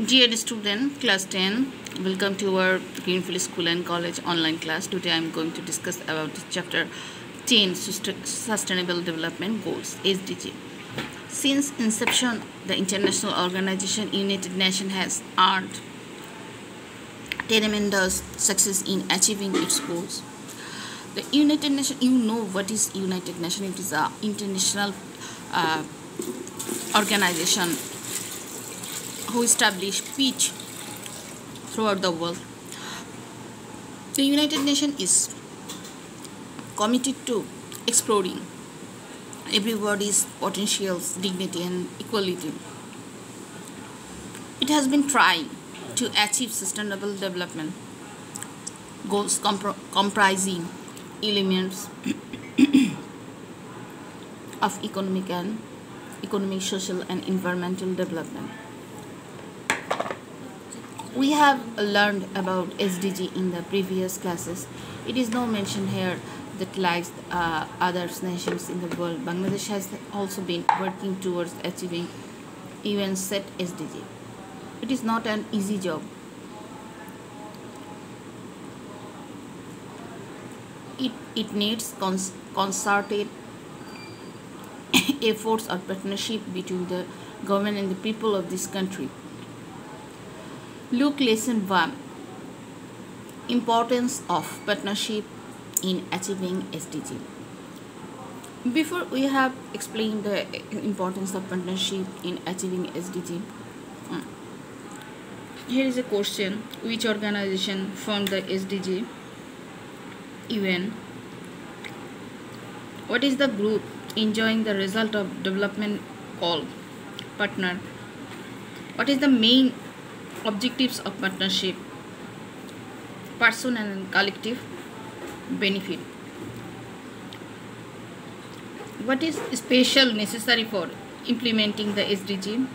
Dear student, class 10, welcome to our Greenfield School and College online class. Today I am going to discuss about chapter 10, Sustainable Development Goals, SDG. Since inception, the International Organization United Nations has earned tremendous success in achieving its goals. The United Nations, you know what is United Nations? It is an international organization who establish peace throughout the world. The United Nations is committed to exploring everybody's potentials, dignity and equality. It has been trying to achieve sustainable development goals comprising elements of economic, social and environmental development. We have learned about SDG in the previous classes. It is now mentioned here that like other nations in the world, Bangladesh has also been working towards achieving UN set SDG. It is not an easy job. It needs concerted efforts or partnership between the government and the people of this country. Look lesson 1, importance of partnership in achieving SDG. Before we have explained the importance of partnership in achieving SDG, here is a question: which organization formed the SDG? UN. What is the group enjoying the result of development called? Partner. What is the main objectives of partnership? Personal and collective benefit. What is special necessary for implementing the SDG?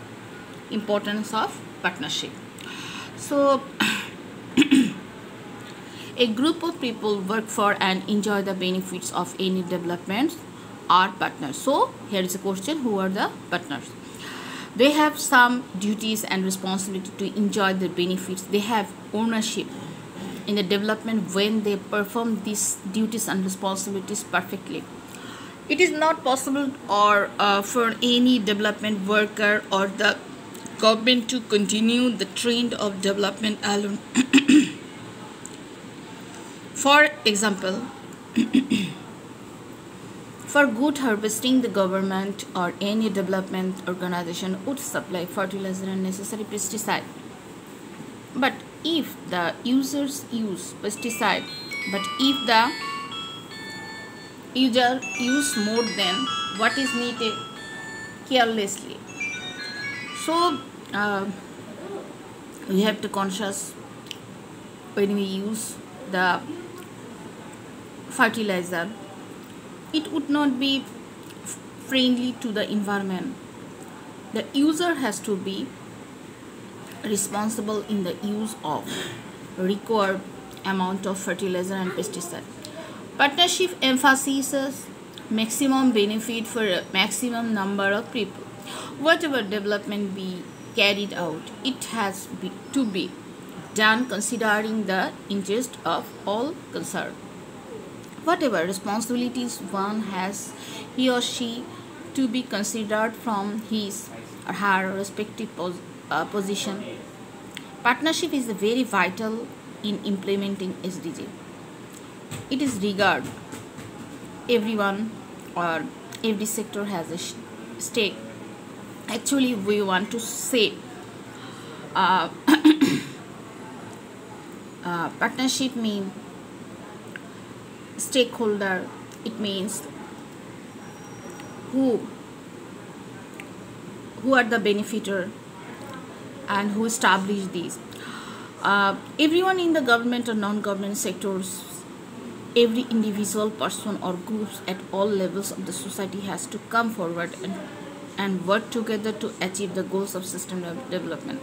Importance of partnership. So a group of people work for and enjoy the benefits of any development are partners. So here is a question: who are the partners? They have some duties and responsibility to enjoy the benefits. They have ownership in the development when they perform these duties and responsibilities perfectly. It is not possible for any development worker or the government to continue the trend of development alone. For example, for good harvesting, the government or any development organization would supply fertilizer and necessary pesticide. But if the users use pesticide, but if the user use more than what is needed carelessly, so we have to conscious when we use the fertilizer. It would not be friendly to the environment. The user has to be responsible in the use of required amount of fertilizer and pesticide. Partnership emphasizes maximum benefit for a maximum number of people. Whatever development be carried out, it has to be done considering the interest of all concerned. Whatever responsibilities one has, he or she to be considered from his or her respective position. Partnership is very vital in implementing SDG. It is regard everyone or every sector has a stake. Actually, we want to say partnership means stakeholder. It means who are the beneficiary and who established these. Everyone in the government or non-government sectors, every individual person or groups at all levels of the society has to come forward and work together to achieve the goals of sustainable development.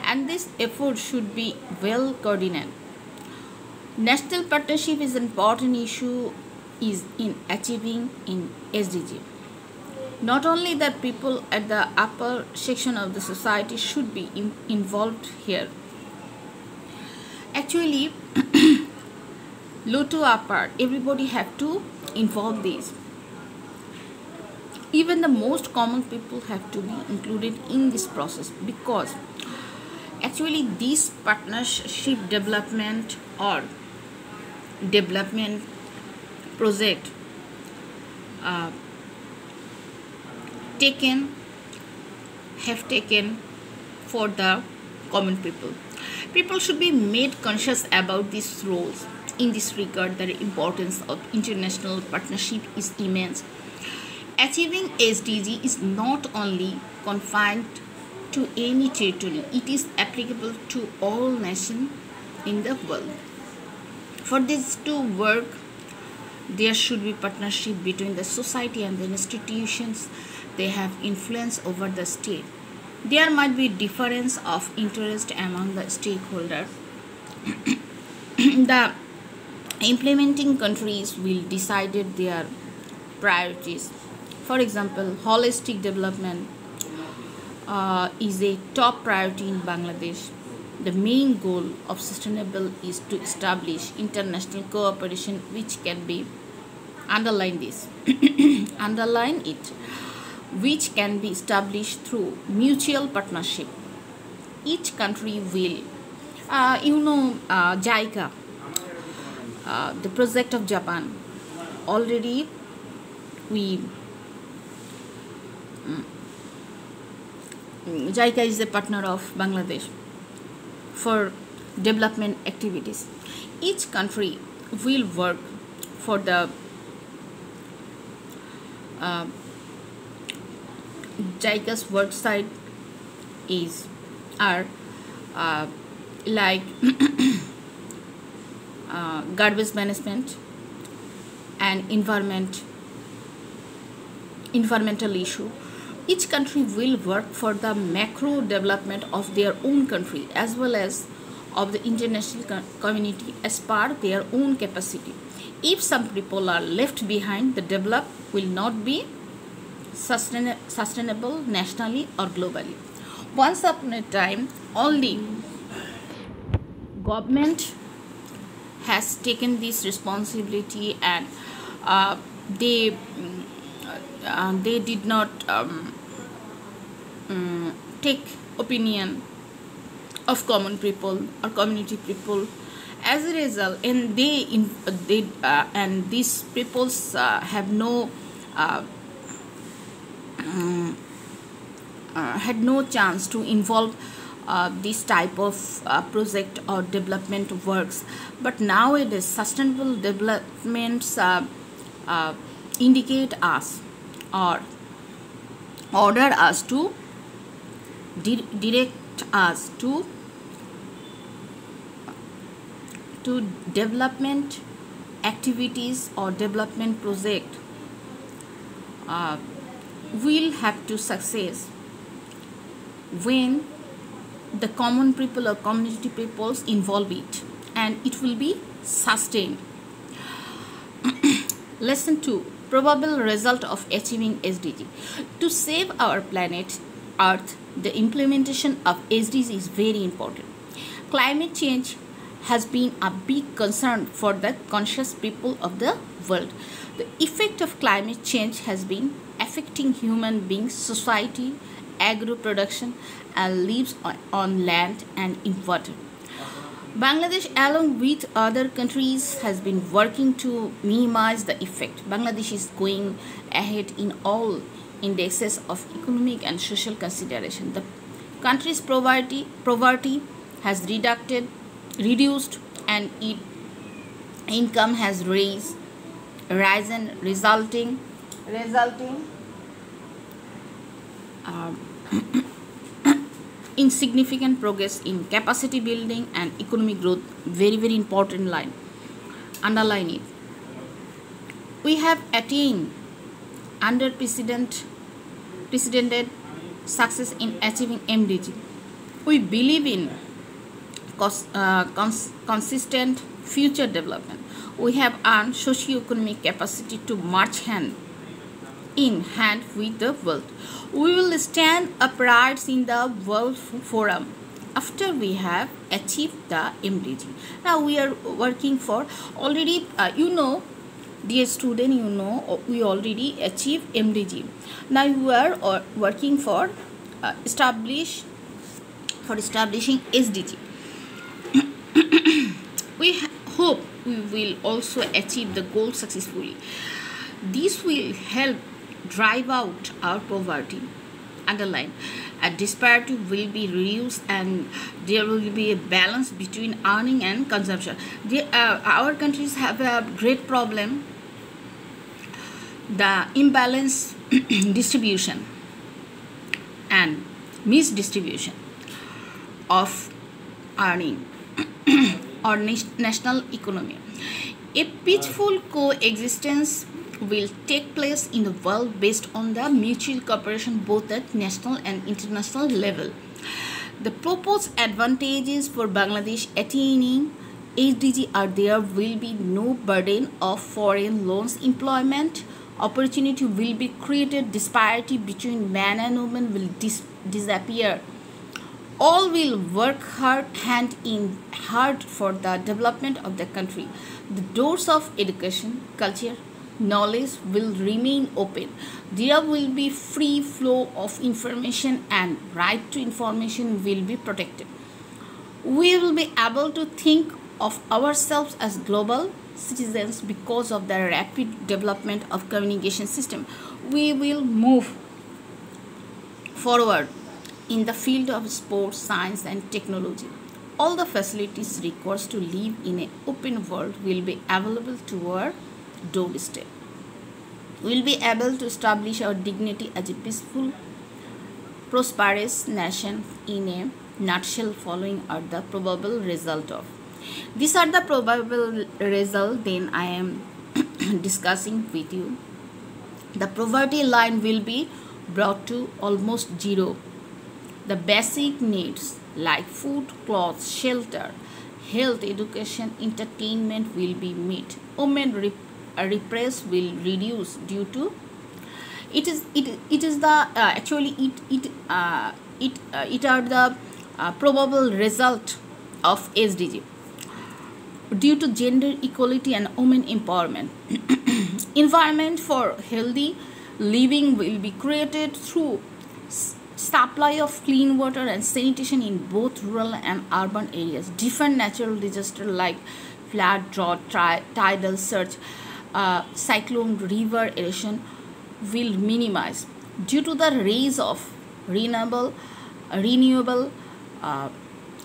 And this effort should be well coordinated. National partnership is an important issue in achieving in SDG. Not only that, people at the upper section of the society should be involved here. Actually, low to upper, everybody have to involve this. Even the most common people have to be included in this process, because actually this partnership development or development project uh, have taken for the common people. People should be made conscious about these roles. In this regard, the importance of international partnership is immense. Achieving SDG is not only confined to any territory, it is applicable to all nations in the world. For this to work, there should be partnership between the society and the institutions. They have influence over the state. There might be difference of interest among the stakeholders. The implementing countries will decide their priorities. For example, holistic development is a top priority in Bangladesh. The main goal of sustainable is to establish international cooperation, which can be underline this underline it, which can be established through mutual partnership. Each country will JICA, the project of Japan. Already we JICA is a partner of Bangladesh for development activities. Each country will work for the JICA's website are like garbage management and environmental issue. Each country will work for the macro development of their own country as well as of the international community as per their own capacity. If some people are left behind, the development will not be sustainable nationally or globally. Once upon a time, only government has taken this responsibility, and they did not take opinion of common people or community people. As a result, and these peoples have no had no chance to involve this type of project or development works. But nowadays, sustainable developments indicate us or order us to direct us to development activities or development project will have to success when the common people or community peoples involve it, and it will be sustained. Lesson 2: probable result of achieving SDG. To save our planet Earth, the implementation of SDG is very important. Climate change has been a big concern for the conscious people of the world. The effect of climate change has been affecting human beings, society, agro production, and lives on land and in water. Bangladesh, along with other countries, has been working to minimize the effect. Bangladesh is going ahead in all indexes of economic and social consideration. The country's poverty has reduced, and its income has risen, resulting in significant progress in capacity building and economic growth. Very, very important line. Underline it. We have attained unprecedented success in achieving MDG. We believe in consistent future development. We have earned socio-economic capacity to march hand in hand with the world. We will stand upright in the World Forum after we have achieved the MDG. Now we are working for already, dear student, we already achieved MDG. Now we are working for establishing SDG. We hope we will also achieve the goal successfully. This will help drive out our poverty. Underline, a disparity will be reduced and there will be a balance between earning and consumption. Our countries have a great problem, the imbalance distribution and misdistribution of earning or national economy. A peaceful coexistence will take place in the world based on the mutual cooperation both at national and international level. The proposed advantages for Bangladesh attaining SDG are there will be no burden of foreign loans, employment opportunity will be created, disparity between man and woman will disappear. All will work hand in hand for the development of the country. The doors of education, culture, knowledge will remain open. There will be free flow of information and right to information will be protected. We will be able to think of ourselves as global citizens because of the rapid development of communication system. We will move forward in the field of sports, science and technology. All the facilities required to live in an open world will be available to our doorstep. We will be able to establish our dignity as a peaceful, prosperous nation in a nutshell. Following are the probable result of. These are the probable result then I am discussing with you. The poverty line will be brought to almost zero. The basic needs like food, clothes, shelter, health, education, entertainment will be met. Women repress will reduce due to it are the probable result of SDG due to gender equality and women empowerment. Environment for healthy living will be created through supply of clean water and sanitation in both rural and urban areas. Different natural disasters like flood, drought, tidal surge, cyclone, river erosion will minimize due to the rise of renewable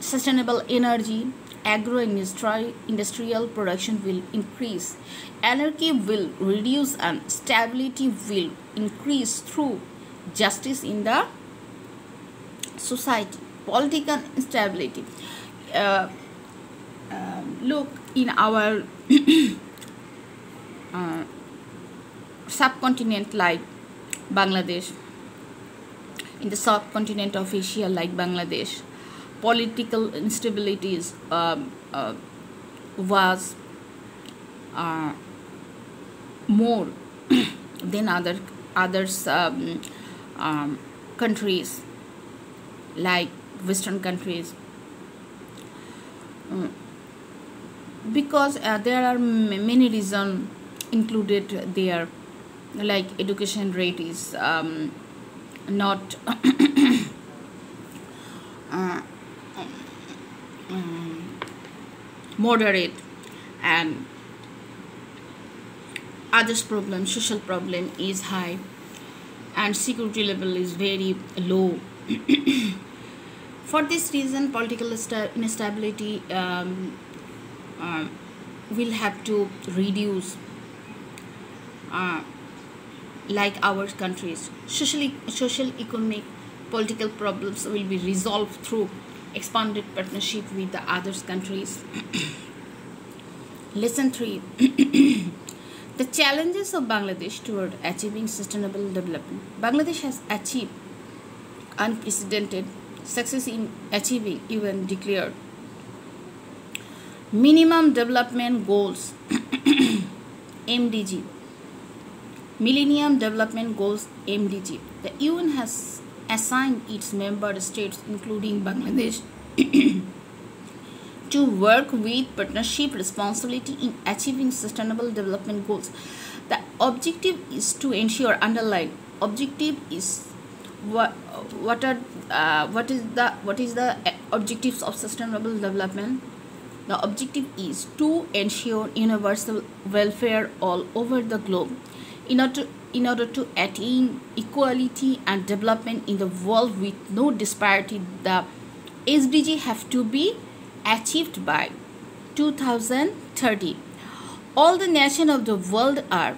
sustainable energy. Agro-industrial production will increase. Anarchy will reduce and stability will increase through justice in the society. Political instability. Look in our subcontinent like Bangladesh, in the subcontinent of Asia like Bangladesh, political instabilities was more than others countries like Western countries, because there are many reasons included there, like education rate is not moderate, and others problem, social problem is high, and security level is very low. For this reason, political instability will have to reduce, like our countries. Social, economic, political problems will be resolved through expanded partnership with the other countries. Lesson 3. The challenges of Bangladesh toward achieving sustainable development. Bangladesh has achieved unprecedented success in achieving UN declared minimum development goals MDG Millennium Development Goals MDG. The UN has assigned its member states, including Bangladesh, to work with partnership responsibility in achieving sustainable development goals. The objective is to ensure underlying objective is what is the objectives of sustainable development. The objective is to ensure universal welfare all over the globe. In order to attain equality and development in the world with no disparity, the SDG have to be achieved by 2030. All the nations of the world are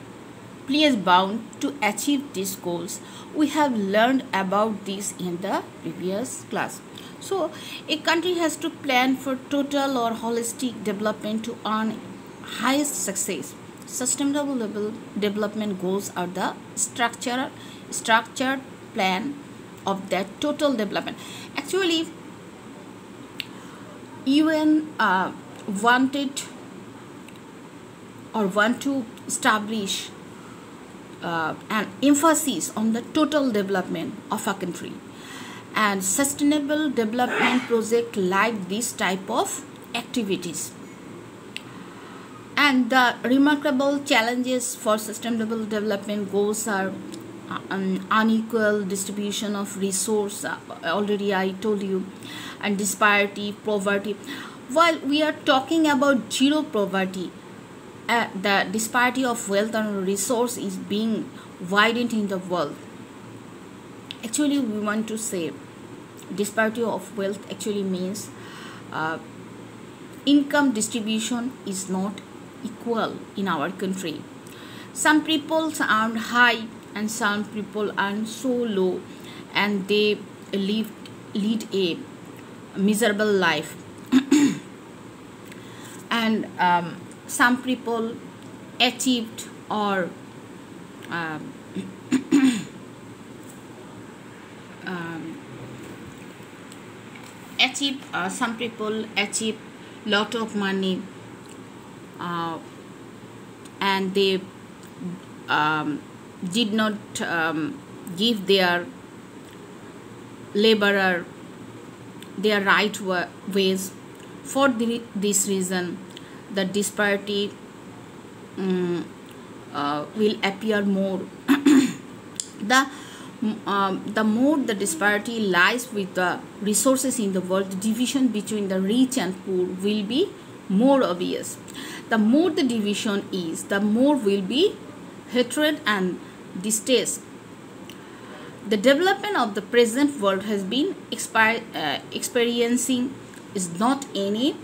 pledge bound to achieve these goals. We have learned about this in the previous class. So, a country has to plan for total or holistic development to earn highest success. Sustainable development goals are the structured plan of that total development. Actually, UN want to establish an emphasis on the total development of a country, and sustainable development project like this type of activities. And the remarkable challenges for sustainable development goals are unequal distribution of resource, already I told you, and disparity, poverty. While we are talking about zero poverty, the disparity of wealth and resource is being widened in the world. Actually, we want to say disparity of wealth actually means income distribution is not equal in our country. Some people earn high and some people earn so low, and they lead a miserable life. And some people achieved or some people achieve lot of money, and they did not give their laborer their right ways. For this reason, the disparity will appear more. The more the disparity lies with the resources in the world, the division between the rich and poor will be more obvious. The more the division is, the more will be hatred and distaste. The development of the present world has been experiencing is not any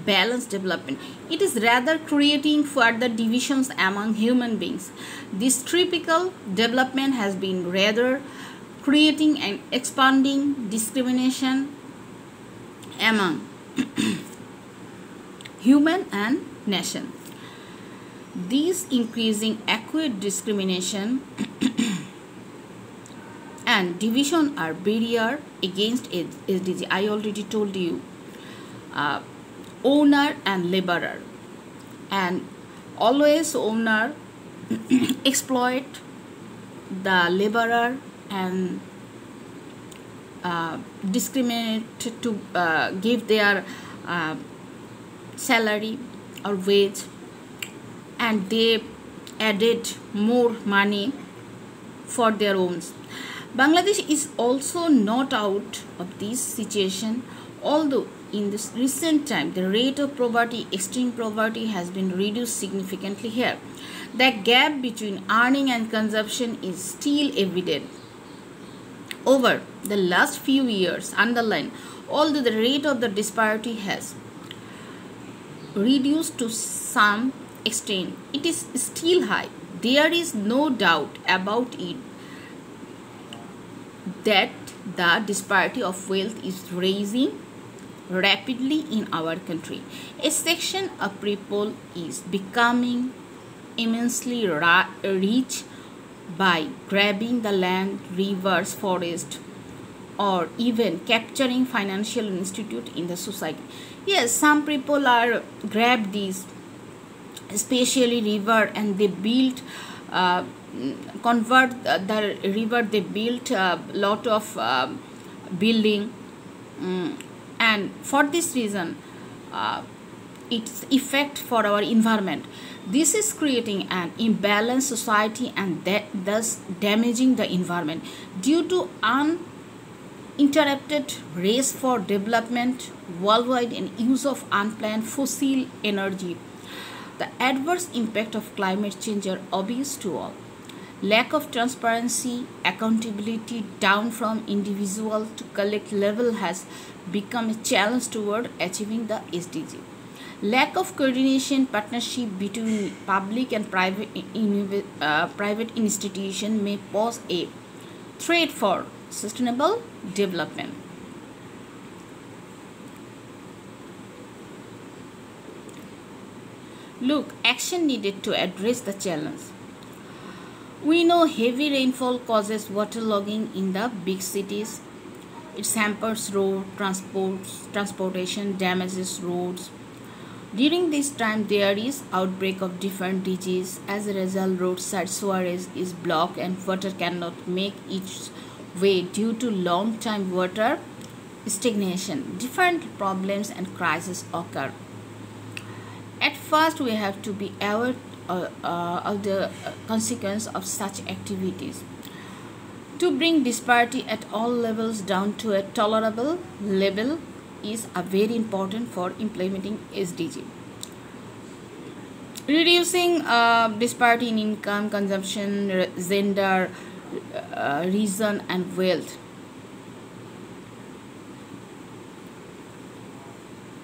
balanced development. It is rather creating further divisions among human beings. This typical development has been rather creating and expanding discrimination among human and nation. These increasing acute discrimination and division are barrier against SDG. I already told you. Owner and laborer, and always owner exploit the laborer and discriminate to give their salary or wage, and they added more money for their own. Bangladesh is also not out of this situation, although in this recent time the rate of poverty, extreme poverty, has been reduced significantly here. The gap between earning and consumption is still evident. Over the last few years, underline, although the rate of the disparity has reduced to some extent, it is still high. There is no doubt about it that the disparity of wealth is rising rapidly in our country. A section of people is becoming immensely rich by grabbing the land, rivers, forest, or even capturing financial institute in the society. Yes, some people are grab these, especially river, and they build convert the river. They built a lot of building, and for this reason its effect for our environment. This is creating an imbalanced society and thus damaging the environment. Due to uninterrupted race for development worldwide and use of unplanned fossil energy, the adverse impact of climate change are obvious to all. Lack of transparency, accountability down from individual to collect level has become a challenge toward achieving the SDG. Lack of coordination, partnership between public and private institutions may pose a threat for sustainable development. Look, action needed to address the challenge. We know heavy rainfall causes waterlogging in the big cities. It hampers road transportation, damages roads. During this time, there is outbreak of different diseases. As a result, roadside sewerage is blocked and water cannot make its way due to long time water stagnation. Different problems and crises occur. At first, we have to be aware of the consequence of such activities. To bring disparity at all levels down to a tolerable level is very important for implementing SDG. Reducing disparity in income, consumption, gender, region and wealth.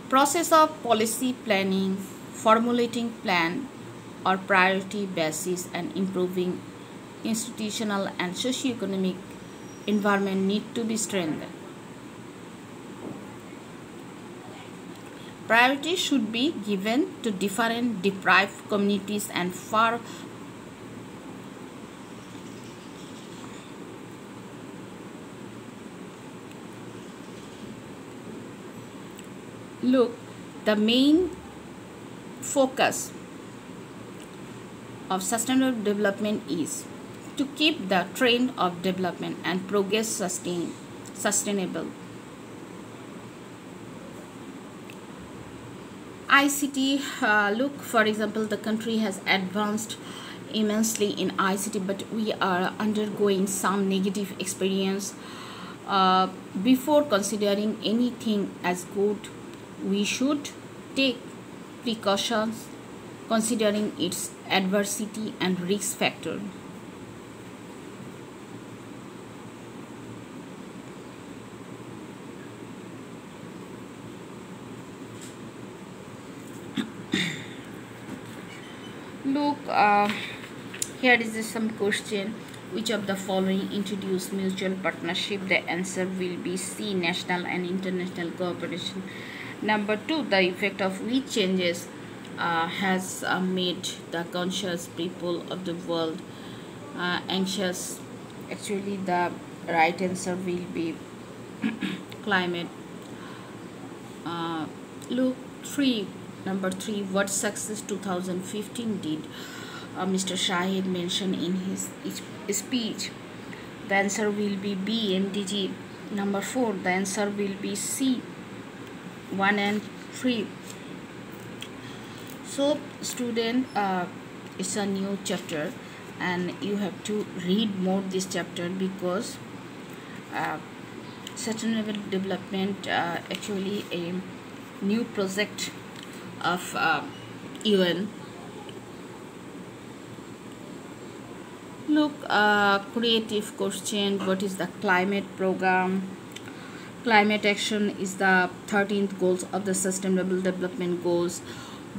Process of policy planning, formulating plan or priority basis and improving institutional and socio-economic environment need to be strengthened. Priority should be given to different deprived communities and far look, the main focus of sustainable development is to keep the trend of development and progress sustainable. ICT, look, for example, the country has advanced immensely in ICT, but we are undergoing some negative experience. Before considering anything as good, we should take precautions considering its adversity and risk factor. Look, here is some question. Which of the following introduce mutual partnership? The answer will be C, national and international cooperation. Number 2, the effect of which changes has made the conscious people of the world anxious? Actually, the right answer will be climate. Look, number 3, what success 2015 did Mr. Shahid mentioned in his speech? The answer will be B, MDG. Number 4, the answer will be C, 1 and 3. So student, it's a new chapter and you have to read more this chapter because sustainable development actually a new project of UN. Look, creative question. What is the climate program? Climate action is the 13th goals of the sustainable development goals.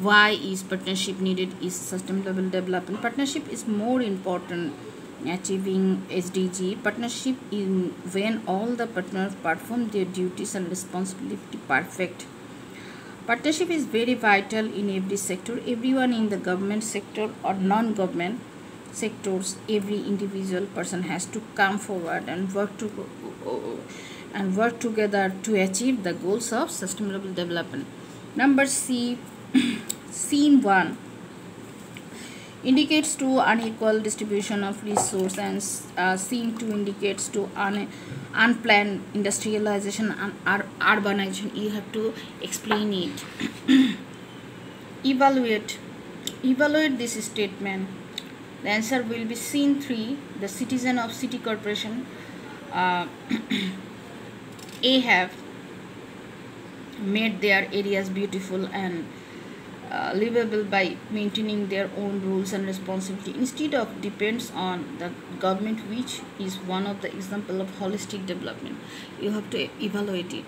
Why is partnership needed? Is sustainable development partnership is more important achieving SDG. Partnership in when all the partners perform their duties and responsibility perfect. Partnership is very vital in every sector. Everyone in the government sector or non-government sectors, every individual person has to come forward and work together to achieve the goals of sustainable development. Number C, scene 1. indicates to unequal distribution of resource, and seem to indicates to unplanned industrialization and urbanization. You have to explain it. Evaluate this statement. The answer will be scene 3. The citizen of city corporation A have made their areas beautiful and livable by maintaining their own rules and responsibility instead of depends on the government, which is one of the example of holistic development. You have to evaluate it.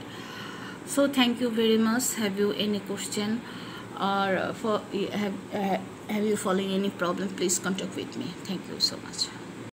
So thank you very much. Have you any question, or have you following any problem, please contact with me. Thank you so much.